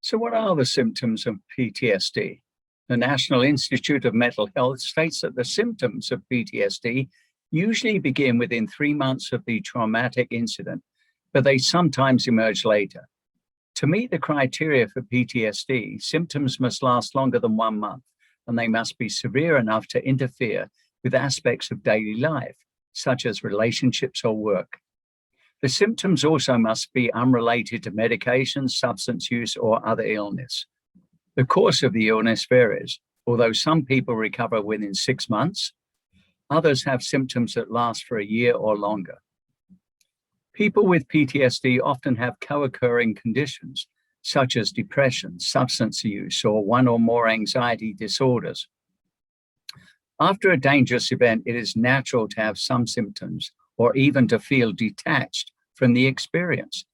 So, what are the symptoms of PTSD? The National Institute of Mental Health states that the symptoms of PTSD usually begin within 3 months of the traumatic incident, but they sometimes emerge later. To meet the criteria for PTSD, symptoms must last longer than 1 month, and they must be severe enough to interfere with aspects of daily life, such as relationships or work. The symptoms also must be unrelated to medication, substance use, or other illness. The course of the illness varies, although some people recover within 6 months, others have symptoms that last for a year or longer. People with PTSD often have co-occurring conditions, such as depression, substance use, or one or more anxiety disorders. After a dangerous event, it is natural to have some symptoms, or even to feel detached from the experience,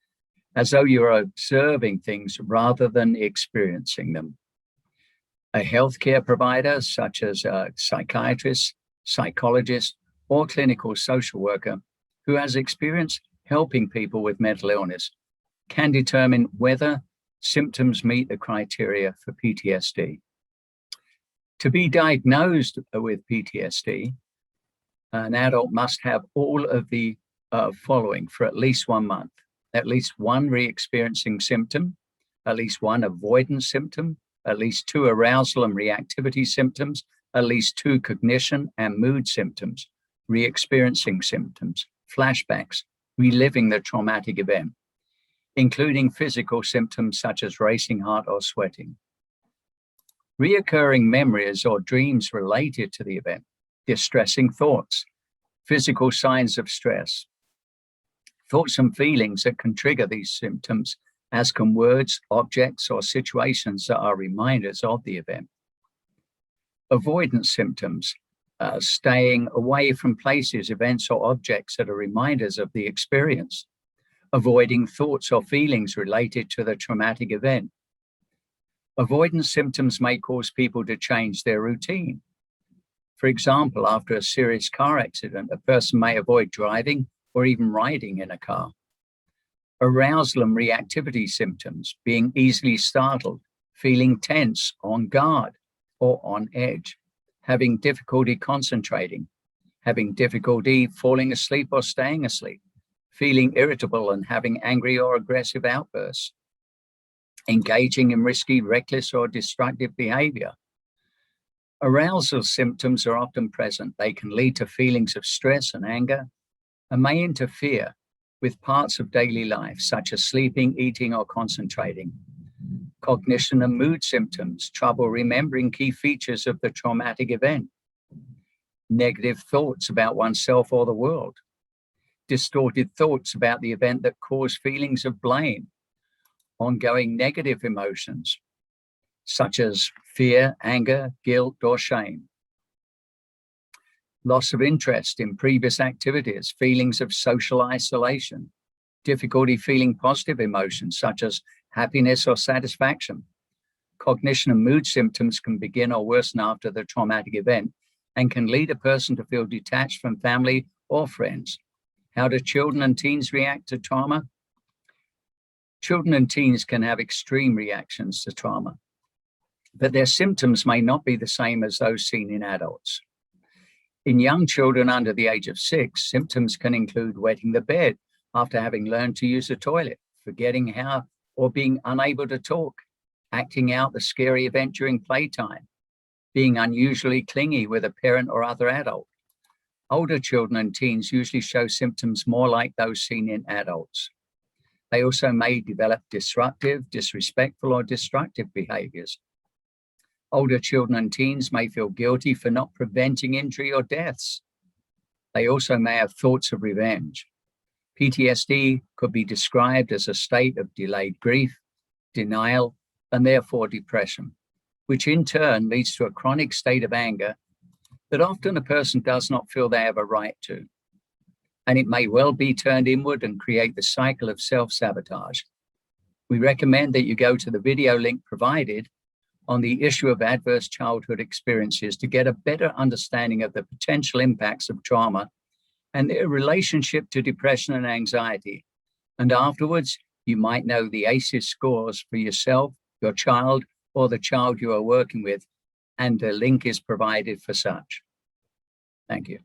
as though you're observing things rather than experiencing them. A healthcare provider, such as a psychiatrist, psychologist, or clinical social worker who has experience helping people with mental illness, can determine whether symptoms meet the criteria for PTSD. To be diagnosed with PTSD, an adult must have all of the following for at least 1 month: at least one re-experiencing symptom, at least one avoidance symptom, at least 2 arousal and reactivity symptoms, at least 2 cognition and mood symptoms, re-experiencing symptoms, flashbacks, reliving the traumatic event, including physical symptoms such as racing heart or sweating. Reoccurring memories or dreams related to the event, distressing thoughts, physical signs of stress, thoughts and feelings that can trigger these symptoms, as can words, objects, or situations that are reminders of the event. Avoidance symptoms, staying away from places, events, or objects that are reminders of the experience, avoiding thoughts or feelings related to the traumatic event. Avoidance symptoms may cause people to change their routine. For example, after a serious car accident, a person may avoid driving or even riding in a car. Arousal and reactivity symptoms, being easily startled, feeling tense, on guard, or on edge, having difficulty concentrating, having difficulty falling asleep or staying asleep, feeling irritable and having angry or aggressive outbursts, engaging in risky, reckless, or destructive behavior. Arousal symptoms are often present. They can lead to feelings of stress and anger and may interfere with parts of daily life, such as sleeping, eating, or concentrating. Cognition and mood symptoms, trouble remembering key features of the traumatic event. Negative thoughts about oneself or the world. Distorted thoughts about the event that cause feelings of blame. Ongoing negative emotions, such as fear, anger, guilt, or shame. Loss of interest in previous activities, feelings of social isolation, difficulty feeling positive emotions such as happiness or satisfaction. Cognition and mood symptoms can begin or worsen after the traumatic event and can lead a person to feel detached from family or friends. How do children and teens react to trauma? Children and teens can have extreme reactions to trauma, but their symptoms may not be the same as those seen in adults. In young children under the age of 6, symptoms can include wetting the bed after having learned to use the toilet, forgetting how or being unable to talk, acting out the scary event during playtime, being unusually clingy with a parent or other adult. Older children and teens usually show symptoms more like those seen in adults. They also may develop disruptive, disrespectful, or destructive behaviors. Older children and teens may feel guilty for not preventing injury or deaths. They also may have thoughts of revenge. PTSD could be described as a state of delayed grief, denial, and therefore depression, which in turn leads to a chronic state of anger that often a person does not feel they have a right to. And it may well be turned inward and create the cycle of self-sabotage. We recommend that you go to the video link provided on the issue of adverse childhood experiences to get a better understanding of the potential impacts of trauma and their relationship to depression and anxiety. And afterwards, you might know the ACEs scores for yourself your child or the child you are working with, and a link is provided for such. Thank you.